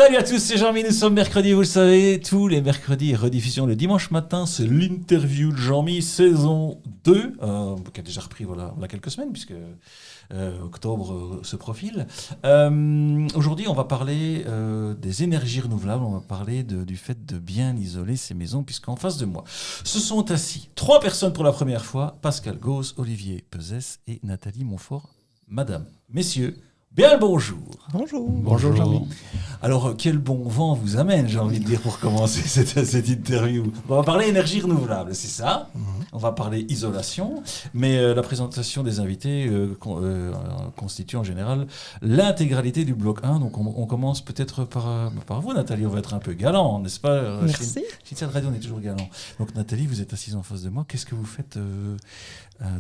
Salut à tous, c'est Jean-Mi, nous sommes mercredi, vous le savez, tous les mercredis et rediffusion le dimanche matin, c'est l'interview de Jean-Mi, saison 2, qui a déjà repris voilà quelques semaines, puisque octobre se profile. Aujourd'hui, on va parler des énergies renouvelables, on va parler du fait de bien isoler ces maisons, puisqu'en face de moi, se sont assis 3 personnes pour la première fois, Pascal Gauss, Olivier Pezès et Nathalie Montfort. Madame, messieurs, bien le bonjour. Bonjour. Bonjour Jean-Mi. Alors, quel bon vent vous amène, j'ai envie de dire, pour commencer cette interview. On va parler énergie renouvelable, c'est ça. On va parler isolation, mais la présentation des invités constitue en général l'intégralité du bloc 1. Donc, on commence peut-être par vous, Nathalie. On va être un peu galant, n'est-ce pas? Merci. Chez cette radio, on est toujours galant. Donc, Nathalie, vous êtes assise en face de moi. Qu'est-ce que vous faites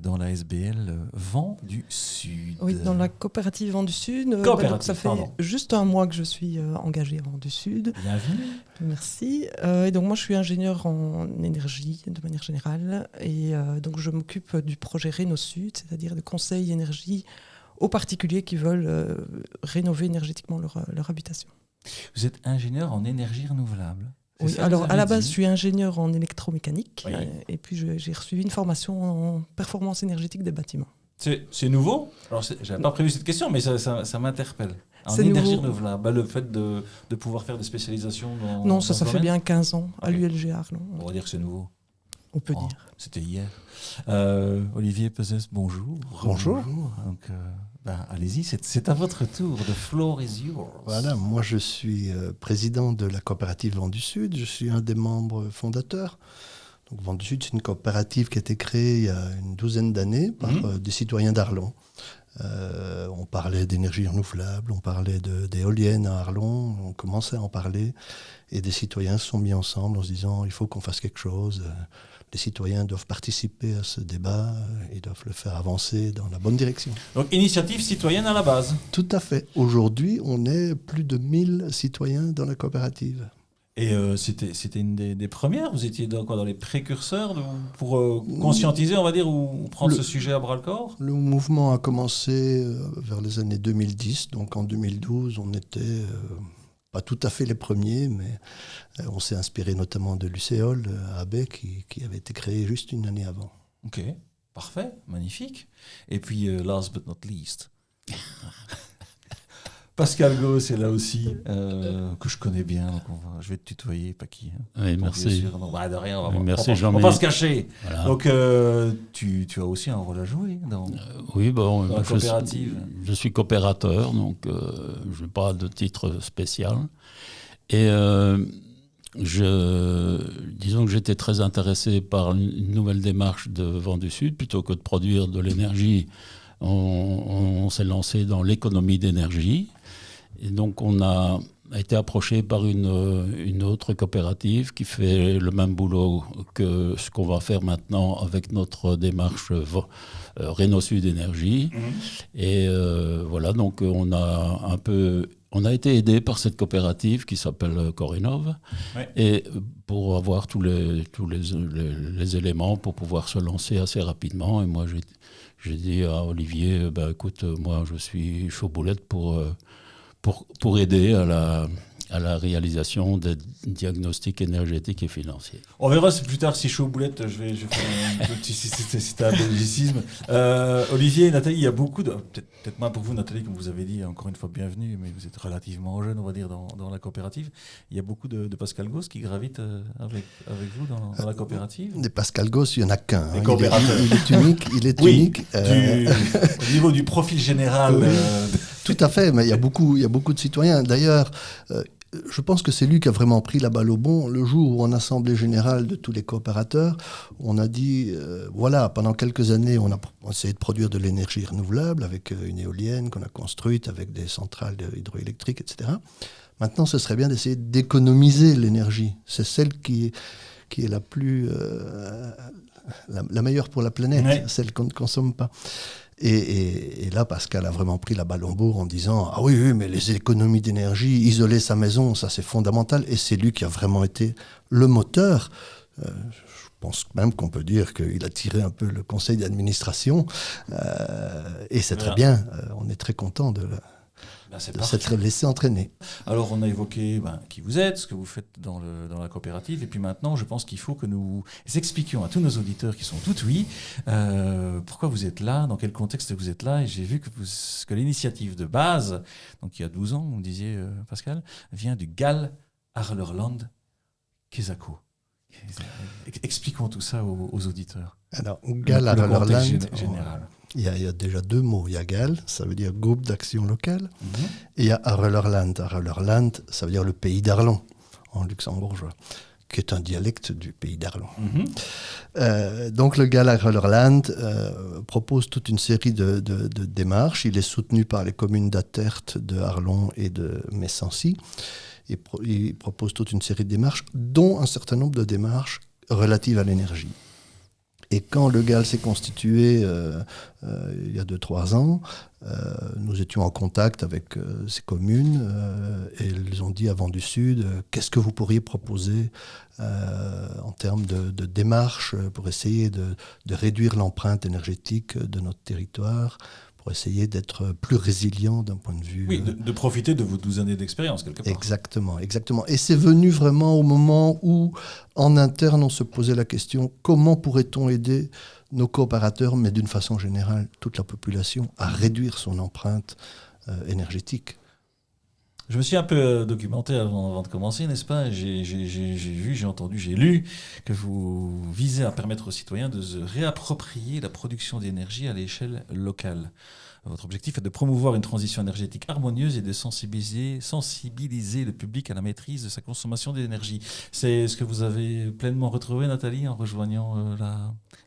dans la SBL Vent du Sud? Oui, dans la coopérative Vent du Sud. Coopérative, donc ça fait juste un mois que je suis engagée à Vent du Sud. Bienvenue. Merci. Et donc moi, je suis ingénieure en énergie de manière générale. Et donc je m'occupe du projet Réno Sud, c'est-à-dire de conseil énergie aux particuliers qui veulent rénover énergétiquement leur habitation. Vous êtes ingénieur en énergie renouvelable? Oui, alors à la base, je suis ingénieure en électromécanique. Oui. Et puis j'ai reçu une formation en performance énergétique des bâtiments. C'est nouveau? Alors, j'avais pas prévu cette question, mais ça m'interpelle. En C'est énergie nouveau. renouvelable, le fait de pouvoir faire des spécialisations dans Non, dans ça ce fait domaine? bien 15 ans à Ok. l'ULG Arlon. On va dire que c'est nouveau. On peut Oh, dire. c'était hier. Olivier Pezès, bonjour. Bonjour. Donc, allez-y, c'est à votre tour. The floor is yours. Voilà, moi je suis président de la coopérative Vent du Sud, je suis un des membres fondateurs. Donc Vent du Sud, c'est une coopérative qui a été créée il y a une douzaine d'années par des citoyens d'Arlon. On parlait d'énergie renouvelable, on parlait d'éoliennes à Arlon, on commençait à en parler et des citoyens se sont mis ensemble en se disant il faut qu'on fasse quelque chose. Les citoyens doivent participer à ce débat, ils doivent le faire avancer dans la bonne direction. Donc, initiative citoyenne à la base. Tout à fait. Aujourd'hui, on est plus de 1000 citoyens dans la coopérative. Et c'était une des premières? Vous étiez dans les précurseurs pour conscientiser, on va dire, ou prendre ce sujet à bras-le-corps? Le mouvement a commencé vers les années 2010. Donc en 2012, on n'était pas tout à fait les premiers, mais on s'est inspiré notamment de l'UCEOL à Abbé, qui avait été créé juste une année avant. Ok, parfait, magnifique. Et puis, last but not least, Pascal Gauss est là aussi, que je connais bien. Donc je vais te tutoyer, Paki. Oui, merci. Donc, de rien, Merci, on Jean-Mi. va pas se cacher. Voilà. Donc, tu as aussi un rôle à jouer dans Oui, bon, la coopérative. je suis coopérateur, donc je n'ai pas de titre spécial. Et disons que j'étais très intéressé par une nouvelle démarche de Vent du Sud. Plutôt que de produire de l'énergie, on s'est lancé dans l'économie d'énergie. Et donc on a été approché par une autre coopérative qui fait le même boulot que ce qu'on va faire maintenant avec notre démarche Réno Sud Énergie. Et voilà, donc on a été aidé par cette coopérative qui s'appelle Corénov, et pour avoir tous les éléments pour pouvoir se lancer assez rapidement. Et moi j'ai dit à Olivier, écoute, moi je suis chaud boulette pour aider à la réalisation des diagnostics énergétiques et financiers. On verra plus tard si je suis aux boulettes, je vais faire un petit c'est un belgicisme. Olivier et Nathalie, il y a beaucoup de... Peut-être moins pour vous, Nathalie, comme vous avez dit, encore une fois, bienvenue, mais vous êtes relativement jeune, on va dire, dans la coopérative. Il y a beaucoup de Pascal Gauss qui gravitent avec vous dans la coopérative. Des Pascal Gauss, il n'y en a qu'un. Des coopérateurs. Il est Oui, unique. Au niveau du profil général... Tout à fait, mais il y a beaucoup de citoyens. D'ailleurs, je pense que c'est lui qui a vraiment pris la balle au bond. Le jour où, en assemblée générale de tous les coopérateurs, on a dit, voilà, pendant quelques années, on a essayé de produire de l'énergie renouvelable avec une éolienne qu'on a construite, avec des centrales hydroélectriques, etc. Maintenant, ce serait bien d'essayer d'économiser l'énergie. C'est celle qui est la plus... la meilleure pour la planète, celle qu'on ne consomme pas. Et là, Pascal a vraiment pris la balle au bond en disant « Ah oui, mais les économies d'énergie, isoler sa maison, ça c'est fondamental. » Et c'est lui qui a vraiment été le moteur. Je pense même qu'on peut dire qu'il a tiré un peu le conseil d'administration. Et c'est très bien. On est très content C'est de parfait. s'être laissé entraîner. Alors, on a évoqué qui vous êtes, ce que vous faites dans la coopérative. Et puis maintenant, je pense qu'il faut que nous expliquions à tous nos auditeurs qui sont tout oui, pourquoi vous êtes là, dans quel contexte vous êtes là. Et j'ai vu que l'initiative de base, donc il y a 12 ans, vous me disiez, Pascal, vient du GAL Arlerland Kesako. Expliquons tout ça aux auditeurs. Alors, GAL Le Arlerland, contexte général. il y a déjà 2 mots. Il y a GAL, ça veut dire groupe d'action locale, et il y a Arlerland. Arlerland, ça veut dire le pays d'Arlon, en luxembourgeois, qui est un dialecte du pays d'Arlon. Donc le GAL Arlerland propose toute une série de démarches. Il est soutenu par les communes d'Attert, de Arlon et de Messancy. Il propose toute une série de démarches, dont un certain nombre de démarches relatives à l'énergie. Et quand le GAL s'est constitué il y a 2-3 ans, nous étions en contact avec ces communes et ils ont dit à Vent du Sud, qu'est-ce que vous pourriez proposer en termes de démarches pour essayer de réduire l'empreinte énergétique de notre territoire, pour essayer d'être plus résilient d'un point de vue... Oui, de profiter de vos 12 années d'expérience, quelque part. Exactement, exactement. Et c'est venu vraiment au moment où, en interne, on se posait la question, comment pourrait-on aider nos coopérateurs, mais d'une façon générale, toute la population, à réduire son empreinte énergétique. Je me suis un peu documenté avant de commencer, n'est-ce pas ? J'ai vu, j'ai entendu, j'ai lu que vous visez à permettre aux citoyens de se réapproprier la production d'énergie à l'échelle locale. Votre objectif est de promouvoir une transition énergétique harmonieuse et de sensibiliser le public à la maîtrise de sa consommation d'énergie. C'est ce que vous avez pleinement retrouvé, Nathalie, en rejoignant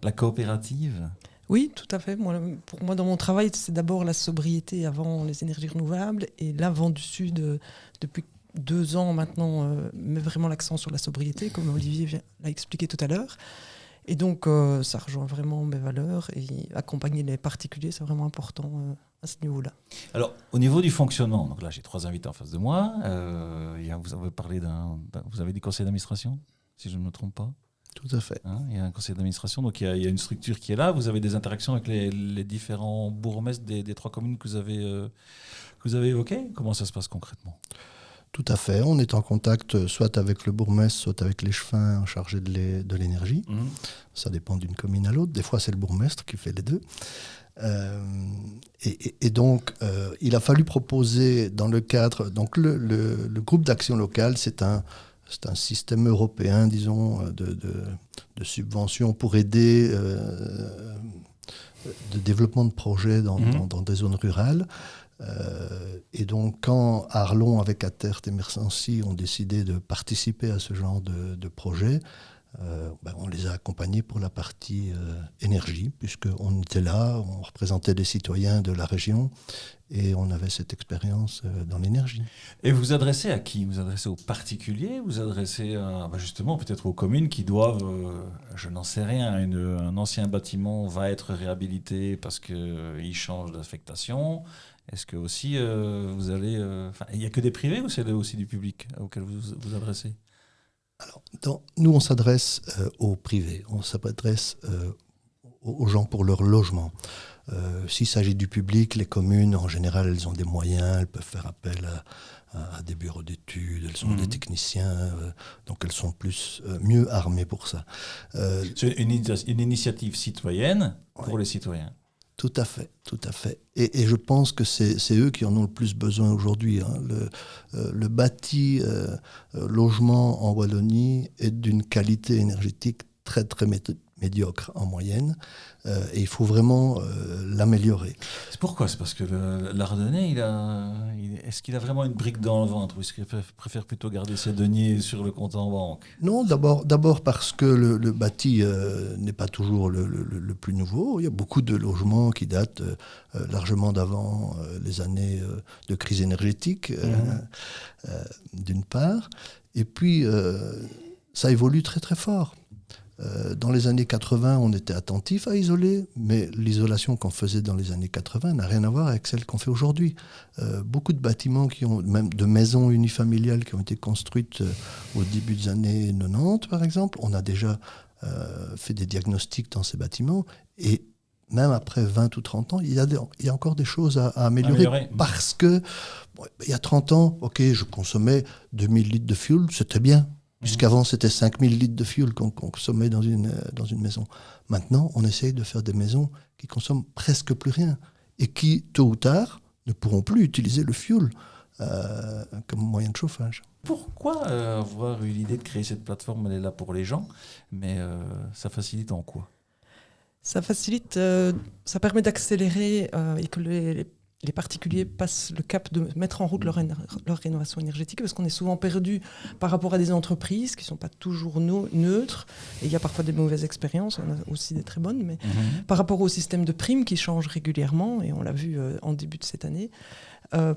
la coopérative ? Oui, tout à fait. Pour moi, dans mon travail, c'est d'abord la sobriété avant les énergies renouvelables. Et là, Vent du Sud, depuis 2 ans maintenant, met vraiment l'accent sur la sobriété, comme Olivier l'a expliqué tout à l'heure. Et donc, ça rejoint vraiment mes valeurs. Et accompagner les particuliers, c'est vraiment important à ce niveau-là. Alors, au niveau du fonctionnement, donc là, j'ai 3 invités en face de moi. Vous avez parlé vous avez dit conseil d'administration, si je ne me trompe pas ? Tout à fait. Il y a un conseil d'administration, donc il y a une structure qui est là. Vous avez des interactions avec les différents bourgmestres des 3 communes que vous avez évoquées. Comment ça se passe concrètement ? Tout à fait. On est en contact soit avec le bourgmestre, soit avec l'échevin chargé de l'énergie. Ça dépend d'une commune à l'autre. Des fois, c'est le bourgmestre qui fait les deux. Et donc, il a fallu proposer dans le cadre... Donc, le groupe d'action locale, c'est un système européen, disons, de subventions pour aider de développement de projets dans des zones rurales. Et donc, quand Arlon, avec Attert et Messancy, ont décidé de participer à ce genre de projet, on les a accompagnés pour la partie énergie, puisqu'on était là, on représentait des citoyens de la région et on avait cette expérience dans l'énergie. Et vous vous adressez à qui ? Vous vous adressez aux particuliers ? Vous vous adressez justement peut-être aux communes qui doivent, je n'en sais rien, un ancien bâtiment va être réhabilité parce qu'il change d'affectation. Est-ce que aussi vous allez... il n'y a que des privés ou c'est aussi du public auquel vous vous adressez ? Alors, nous, on s'adresse aux privés, on s'adresse aux gens pour leur logement. S'il s'agit du public, les communes, en général, elles ont des moyens, elles peuvent faire appel à des bureaux d'études, elles ont des techniciens, donc elles sont mieux armées pour ça. C'est une initiative citoyenne pour les citoyens. Tout à fait, tout à fait. Et je pense que c'est eux qui en ont le plus besoin aujourd'hui. Le bâti logement en Wallonie est d'une qualité énergétique très, très médiocre en moyenne. Et il faut vraiment l'améliorer. C'est pourquoi ? C'est parce que l'Ardennais, est-ce qu'il a vraiment une brique dans le ventre ou est-ce qu'il préfère plutôt garder ses deniers sur le compte en banque ? Non, d'abord parce que le bâti n'est pas toujours le plus nouveau. Il y a beaucoup de logements qui datent largement d'avant les années de crise énergétique, d'une part. Et puis, ça évolue très très fort. Dans les années 80, on était attentif à isoler, mais l'isolation qu'on faisait dans les années 80 n'a rien à voir avec celle qu'on fait aujourd'hui. Beaucoup de bâtiments, même de maisons unifamiliales qui ont été construites au début des années 90, par exemple, on a déjà fait des diagnostics dans ces bâtiments et même après 20 ou 30 ans, il y a encore des choses à améliorer. Parce que, il y a 30 ans, ok, je consommais 2000 litres de fuel, c'était bien. Puisqu'avant, c'était 5000 litres de fuel qu'on consommait dans une maison. Maintenant, on essaye de faire des maisons qui consomment presque plus rien et qui, tôt ou tard, ne pourront plus utiliser le fuel comme moyen de chauffage. Pourquoi avoir eu l'idée de créer cette plateforme? Elle est là pour les gens, mais ça facilite en quoi? Ça facilite, ça permet d'accélérer et que les particuliers passent le cap de mettre en route leur rénovation énergétique, parce qu'on est souvent perdu par rapport à des entreprises qui ne sont pas toujours neutres, et il y a parfois des mauvaises expériences, il y en a aussi des très bonnes, mais par rapport au système de primes qui change régulièrement, et on l'a vu en début de cette année,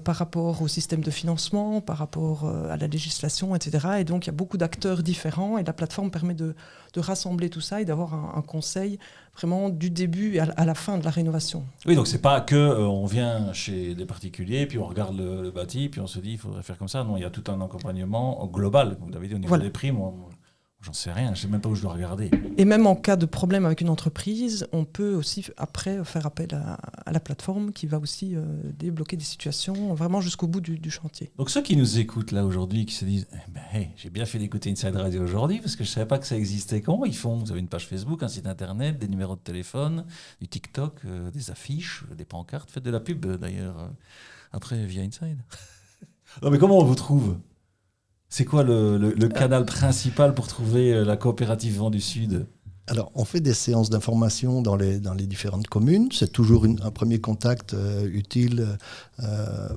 par rapport au système de financement, par rapport à la législation, etc. Et donc, il y a beaucoup d'acteurs différents et la plateforme permet de rassembler tout ça et d'avoir un conseil vraiment du début à la fin de la rénovation. Oui, donc c'est pas que on vient chez des particuliers, puis on regarde le bâti, puis on se dit il faudrait faire comme ça. Non, il y a tout un accompagnement global, comme vous l'avez dit, au niveau des prix. Moi, j'en sais rien, je sais même pas où je dois regarder. Et même en cas de problème avec une entreprise, on peut aussi après faire appel à la plateforme qui va aussi débloquer des situations vraiment jusqu'au bout du chantier. Donc ceux qui nous écoutent là aujourd'hui, qui se disent hey, j'ai bien fait d'écouter Inside Radio aujourd'hui parce que je savais pas que ça existait. Comment ils font? Vous avez une page Facebook, un site internet, des numéros de téléphone, du TikTok, des affiches, des pancartes. Faites de la pub d'ailleurs après via Inside. Non mais comment on vous trouve? C'est quoi le canal principal pour trouver la coopérative Vent du Sud? Alors, on fait des séances d'information dans les différentes communes. C'est toujours un premier contact utile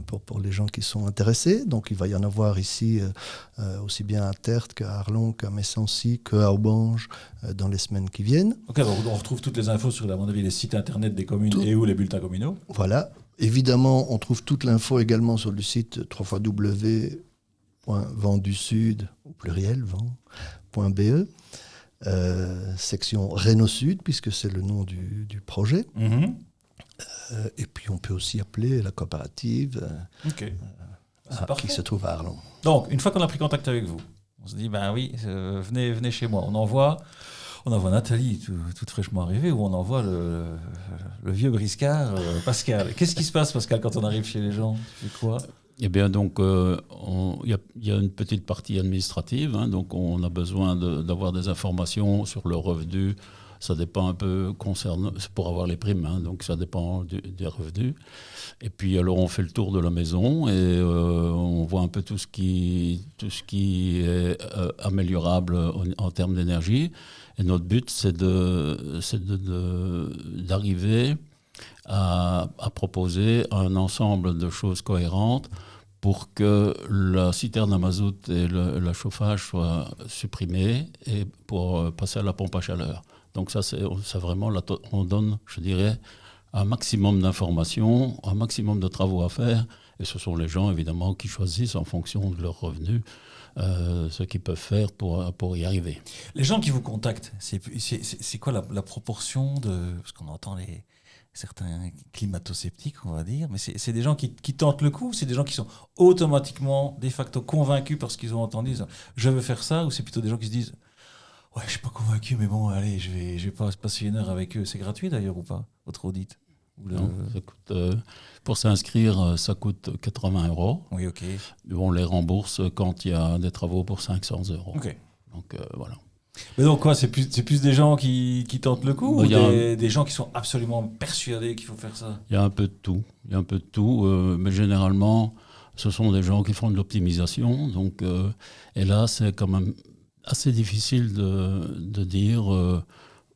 pour les gens qui sont intéressés. Donc, il va y en avoir ici aussi bien à Tertre qu'à Arlon, qu'à Messancy, qu'à Aubange dans les semaines qui viennent. Ok, donc on retrouve toutes les infos sur, à mon avis, les sites internet des communes et ou les bulletins communaux. Voilà. Évidemment, on trouve toute l'info également sur le site www.ventsud, au pluriel, vent.be. Section Réno Sud, puisque c'est le nom du projet. Et puis on peut aussi appeler la coopérative qui se trouve à Arlon. Donc, une fois qu'on a pris contact avec vous, on se dit, ben oui, venez chez moi. On envoie Nathalie, toute fraîchement arrivée, ou on envoie le vieux briscard, Pascal. Qu'est-ce qui se passe, Pascal, quand on arrive chez les gens? Tu fais quoi? Eh bien, donc, il y a une petite partie administrative, hein, donc on a besoin d'avoir des informations sur le revenu. Ça dépend un peu pour avoir les primes, hein, donc ça dépend des revenus. Et puis, alors, on fait le tour de la maison et on voit un peu tout ce qui est améliorable en termes d'énergie. Et notre but, c'est d'arriver à proposer un ensemble de choses cohérentes pour que la citerne à mazout et le chauffage soient supprimés et pour passer à la pompe à chaleur. Donc ça, c'est vraiment, on donne, je dirais, un maximum d'informations, un maximum de travaux à faire. Et ce sont les gens, évidemment, qui choisissent en fonction de leurs revenus ce qu'ils peuvent faire pour y arriver. Les gens qui vous contactent, c'est quoi la proportion de... Parce qu'on entend certains climato-sceptiques, on va dire, mais c'est des gens qui tentent le coup, c'est des gens qui sont automatiquement, de facto, convaincus parce qu'ils ont entendu « je veux faire ça », ou c'est plutôt des gens qui se disent « ouais, je suis pas convaincu, mais bon, allez, je vais pas passer une heure avec eux ». C'est gratuit d'ailleurs ou pas, votre audit? Non, ça coûte, pour s'inscrire, ça coûte 80 €. Oui, ok. On les rembourse quand il y a des travaux pour 500 €. Ok. Donc voilà. Mais donc quoi, c'est plus des gens qui tentent le coup, ou des gens qui sont absolument persuadés qu'il faut faire ça? Il y a un peu de tout. Mais généralement, ce sont des gens qui font de l'optimisation. Donc, et là, c'est quand même assez difficile de dire...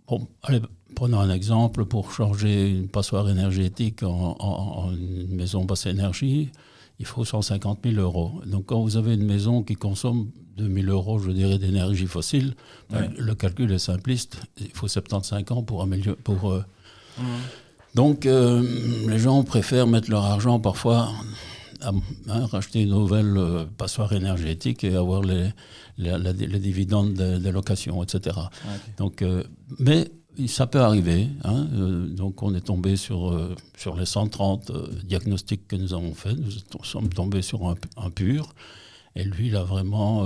bon, allez, prenons un exemple. Pour changer une passoire énergétique en une maison basse énergie, il faut 150 000 €. Donc quand vous avez une maison qui consomme 2 000 €, je dirais, d'énergie fossile, le calcul est simpliste. Il faut 75 ans pour améliorer. Donc les gens préfèrent mettre leur argent parfois à racheter une nouvelle passoire énergétique et avoir les dividendes des locations, etc. Okay. Donc, mais ça peut arriver. Hein, donc on est tombé sur les 130 diagnostics que nous avons faits. Nous sommes tombés sur un pur. Et lui, il a vraiment...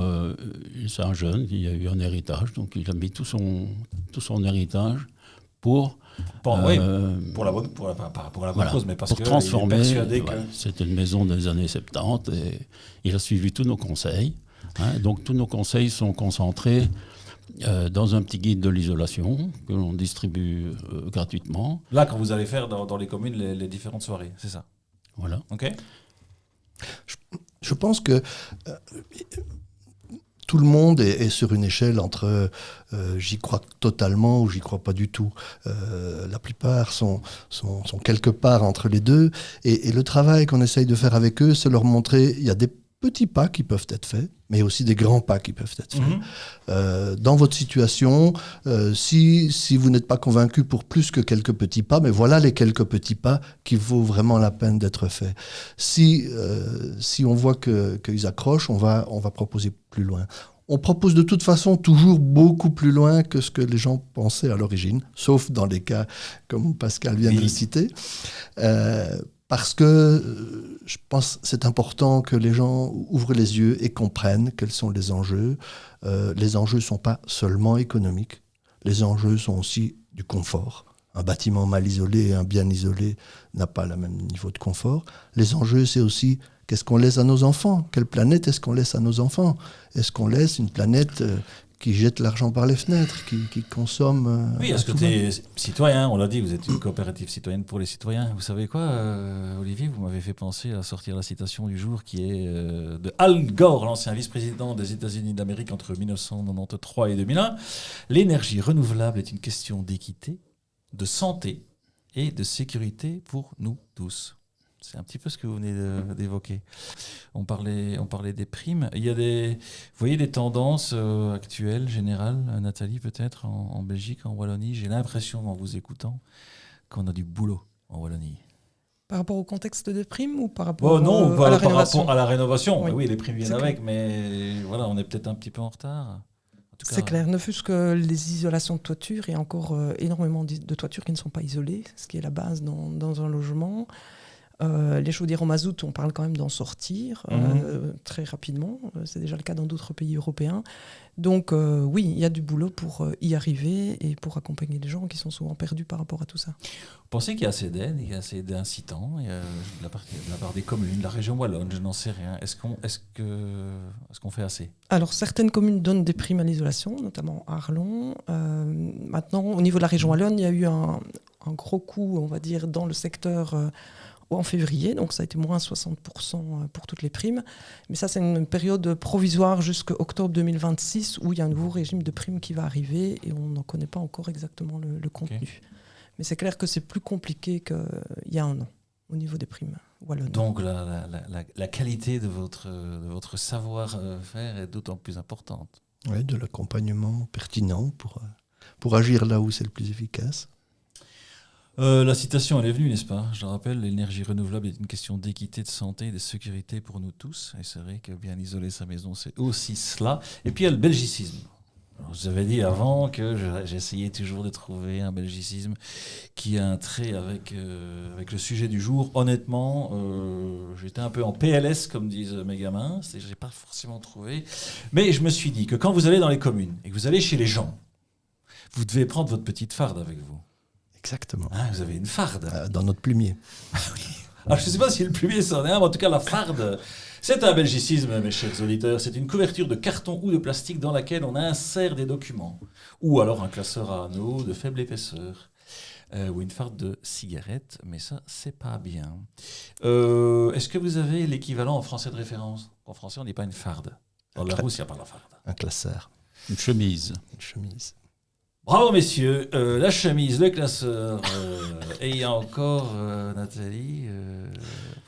c'est un jeune, il a eu un héritage. Donc il a mis tout son héritage pour Oui, pour la bonne cause, mais parce pour que transformer. il est persuadé que... C'était une maison des années 70 et il a suivi tous nos conseils. Donc tous nos conseils sont concentrés dans un petit guide de l'isolation que l'on distribue gratuitement. Là, quand vous allez faire dans les communes les différentes soirées, c'est ça. Voilà. Ok. Je pense que tout le monde est sur une échelle entre j'y crois totalement ou j'y crois pas du tout. La plupart sont quelque part entre les deux. Et le travail qu'on essaye de faire avec eux, c'est leur montrer il y a des petits pas qui peuvent être faits, mais aussi des grands pas qui peuvent être faits. Dans votre situation, si vous n'êtes pas convaincu pour plus que quelques petits pas, mais voilà les quelques petits pas qui vaut vraiment la peine d'être faits. Si on voit qu'ils accrochent, on va proposer plus loin. On propose de toute façon toujours beaucoup plus loin que ce que les gens pensaient à l'origine, sauf dans les cas comme Pascal vient de le citer. Parce que je pense que c'est important que les gens ouvrent les yeux et comprennent quels sont les enjeux. Les enjeux ne sont pas seulement économiques. Les enjeux sont aussi du confort. Un bâtiment mal isolé et un bien isolé n'a pas le même niveau de confort. Les enjeux, c'est aussi qu'est-ce qu'on laisse à nos enfants. Quelle planète est-ce qu'on laisse à nos enfants? Est-ce qu'on laisse une planète qui jette l'argent par les fenêtres, qui consomme... Oui, est-ce que tu es citoyen? On l'a dit, vous êtes une coopérative citoyenne pour les citoyens. Vous savez quoi, Olivier? Vous m'avez fait penser à sortir la citation du jour qui est de Al Gore, l'ancien vice-président des États-Unis d'Amérique entre 1993 et 2001. L'énergie renouvelable est une question d'équité, de santé et de sécurité pour nous tous. C'est un petit peu ce que vous venez d'évoquer. On parlait des primes. Il y a vous voyez des tendances actuelles, générales, Nathalie, peut-être, en Belgique, en Wallonie. J'ai l'impression, en vous écoutant, qu'on a du boulot en Wallonie. Par rapport au contexte des primes ou par rapport à la rénovation? Rapport à la rénovation. Oui, oui, les primes viennent avec, clair. Mais voilà, on est peut-être un petit peu en retard. C'est clair, ne fût-ce que les isolations de toiture, il y a encore énormément de toitures qui ne sont pas isolées, ce qui est la base dans un logement. Les chaudières au mazout, on parle quand même d'en sortir très rapidement. C'est déjà le cas dans d'autres pays européens. Donc oui, il y a du boulot pour y arriver et pour accompagner les gens qui sont souvent perdus par rapport à tout ça. Vous pensez qu'il y a assez d'aide, il y a assez d'incitants de la part des communes, de la région wallonne, je n'en sais rien. Est-ce qu'on fait assez? Alors, certaines communes donnent des primes à l'isolation, notamment Arlon. Maintenant, au niveau de la région wallonne, il y a eu un gros coup, on va dire, dans le secteur... en février, donc ça a été moins 60% pour toutes les primes. Mais ça, c'est une période provisoire jusqu'à octobre 2026 où il y a un nouveau régime de primes qui va arriver et on n'en connaît pas encore exactement le contenu. Okay. Mais c'est clair que c'est plus compliqué qu'il y a un an au niveau des primes wallonnes. Donc la qualité de votre savoir-faire est d'autant plus importante. Oui, de l'accompagnement pertinent pour agir là où c'est le plus efficace. La citation, elle est venue, n'est-ce pas? Je le rappelle, l'énergie renouvelable est une question d'équité, de santé et de sécurité pour nous tous. Et c'est vrai que bien isoler sa maison, c'est aussi cela. Et puis il y a le belgicisme. Alors, je vous avais dit avant que j'essayais toujours de trouver un belgicisme qui a un trait avec le sujet du jour. Honnêtement, j'étais un peu en PLS, comme disent mes gamins. Je n'ai pas forcément trouvé. Mais je me suis dit que quand vous allez dans les communes et que vous allez chez les gens, vous devez prendre votre petite farde avec vous. Exactement. Ah, vous avez une farde. Dans notre plumier. Ah oui. Alors, je ne sais pas si le plumier c'en est un, mais en tout cas, la farde, c'est un belgicisme, mes chers auditeurs. C'est une couverture de carton ou de plastique dans laquelle on insère des documents. Ou alors un classeur à anneaux de faible épaisseur. Ou une farde de cigarette, mais ça, c'est pas bien. Est-ce que vous avez l'équivalent en français de référence? En français, on ne dit pas une farde. Dans la Rousse, il n'y a pas la farde. Un classeur. Une chemise. Une chemise. Bravo messieurs, la chemise, le classeur, et il y a encore Nathalie,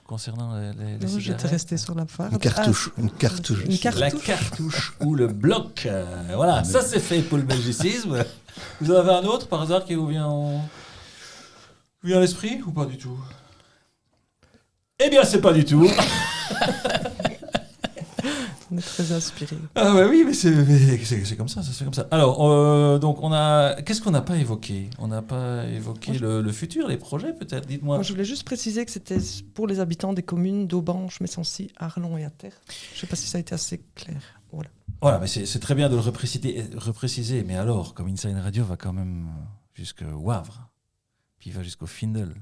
concernant les cigarettes. J'étais restée sur la farde. Une cartouche. Une cartouche. La cartouche ou le bloc, voilà, ça c'est fait pour le belgicisme. Vous en avez un autre par hasard qui vous vient à l'esprit ou pas du tout? Eh bien c'est pas du tout. On est très inspiré. Ah bah oui, mais c'est comme ça, ça se fait comme ça. Alors, donc qu'est-ce qu'on n'a pas évoqué? On n'a pas évoqué le futur, les projets peut-être, dites-moi. Moi, je voulais juste préciser que c'était pour les habitants des communes d'Aubange, Messancy, Arlon et Attert. Je ne sais pas si ça a été assez clair. Voilà, mais c'est très bien de le repréciser, mais alors, comme Inside Radio va quand même jusqu'au Wavre, puis il va jusqu'au Findel,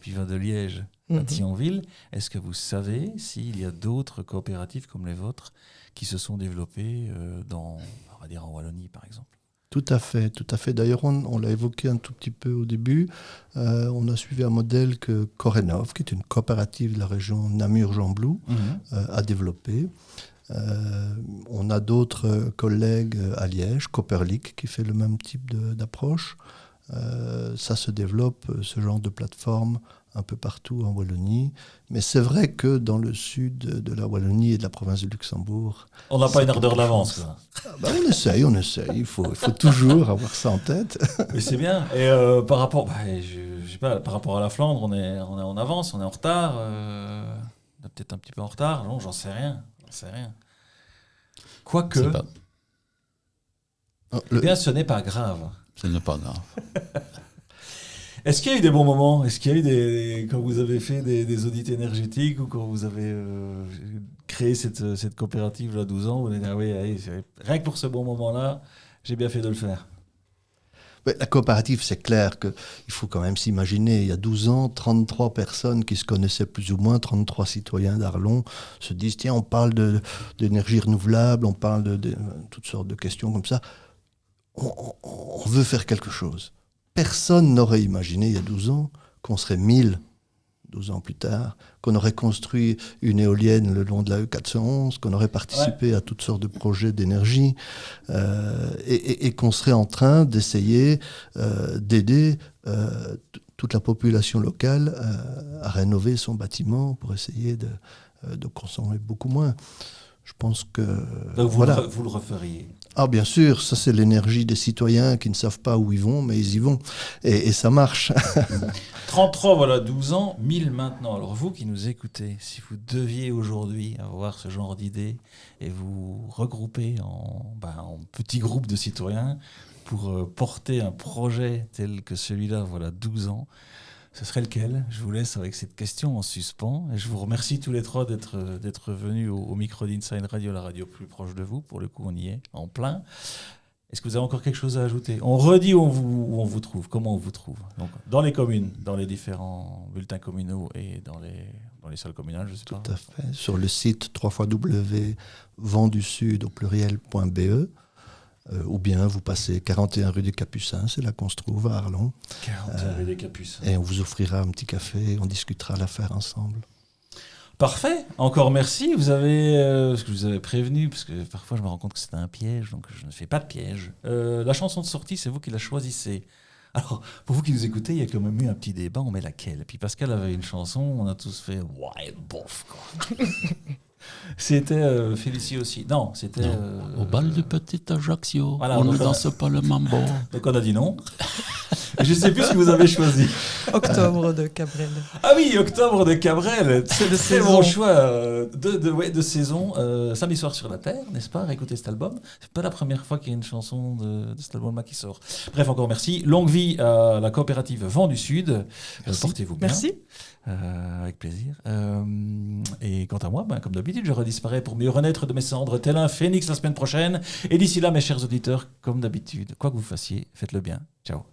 puis il va de Liège à Thionville. Est-ce que vous savez s'il y a d'autres coopératives comme les vôtres qui se sont développées on va dire en Wallonie par exemple? Tout à fait, tout à fait. D'ailleurs, on l'a évoqué un tout petit peu au début. On a suivi un modèle que Korenov, qui est une coopérative de la région Namur-Jamblou, a développé. On a d'autres collègues à Liège, Copperlic, qui fait le même type d'approche. Ça se développe, ce genre de plateforme, un peu partout en Wallonie. Mais c'est vrai que dans le sud de la Wallonie et de la province de Luxembourg... On n'a pas une ardeur d'avance, quoi. On essaye. Il faut toujours avoir ça en tête. Mais c'est bien. Et par rapport, je sais pas, par rapport à la Flandre, on est en avance, on est en retard. On est peut-être un petit peu en retard. Non, j'en sais rien. Quoique, bien, ce n'est pas grave. Ce n'est pas grave. Est-ce qu'il y a eu des bons moments? Est-ce qu'il y a eu quand vous avez fait des audits énergétiques ou quand vous avez créé cette coopérative là, 12 ans, vous avez dit, ah oui, rien que pour ce bon moment-là, j'ai bien fait de le faire? La coopérative, c'est clair qu'il faut quand même s'imaginer, il y a 12 ans, 33 personnes qui se connaissaient plus ou moins, 33 citoyens d'Arlon se disent, tiens, on parle d'énergie renouvelable, on parle de toutes sortes de questions comme ça. On veut faire quelque chose. Personne n'aurait imaginé, il y a 12 ans, qu'on serait 1000, 12 ans plus tard, qu'on aurait construit une éolienne le long de la E411, qu'on aurait participé à toutes sortes de projets d'énergie, et qu'on serait en train d'essayer d'aider toute la population locale à rénover son bâtiment pour essayer de consommer beaucoup moins. Je pense que... Donc vous le referiez? Ah bien sûr, ça c'est l'énergie des citoyens qui ne savent pas où ils vont, mais ils y vont. Et ça marche. 33, voilà, 12 ans, 1000 maintenant. Alors vous qui nous écoutez, si vous deviez aujourd'hui avoir ce genre d'idée et vous regrouper en petits groupes de citoyens pour porter un projet tel que celui-là, voilà, 12 ans, ce serait lequel? Je vous laisse avec cette question en suspens. Et je vous remercie tous les trois d'être venus au micro d'Inside Radio, la radio plus proche de vous. Pour le coup, on y est en plein. Est-ce que vous avez encore quelque chose à ajouter? On redit où on vous trouve, comment on vous trouve. Donc, dans les communes, dans les différents bulletins communaux et dans les salles communales, je sais pas. Tout à fait. Sur le site www.ventsdusud au pluriel.be. Ou bien vous passez 41 rue des Capucins, c'est là qu'on se trouve à Arlon. 41 rue des Capucins. Et on vous offrira un petit café et on discutera l'affaire ensemble. Parfait, encore merci. Vous avez prévenu, parce que parfois je me rends compte que c'était un piège, donc je ne fais pas de piège. La chanson de sortie, c'est vous qui la choisissez. Alors, pour vous qui nous écoutez, il y a quand même eu un petit débat, on met laquelle? Et puis Pascal avait une chanson, on a tous fait « ouais, bof » quoi. C'était Félicie aussi. Non, c'était... Au bal du petit Ajaccio, voilà, on ne danse pas le mambo. Donc on a dit non. Je ne sais plus ce que vous avez choisi. Octobre de Cabrel. Ah oui, Octobre de Cabrel. C'est de très bon choix de saison. Samedi soir sur la Terre, n'est-ce pas? Réécoutez cet album. C'est pas la première fois qu'il y a une chanson de cet album-là qui sort. Bref, encore merci. Longue vie à la coopérative Vent du Sud. Portez-vous bien. Merci. Avec plaisir. Et quant à moi, comme d'habitude, je redisparais pour mieux renaître de mes cendres, tel un phénix la semaine prochaine. Et d'ici là, mes chers auditeurs, comme d'habitude, quoi que vous fassiez, faites-le bien. Ciao.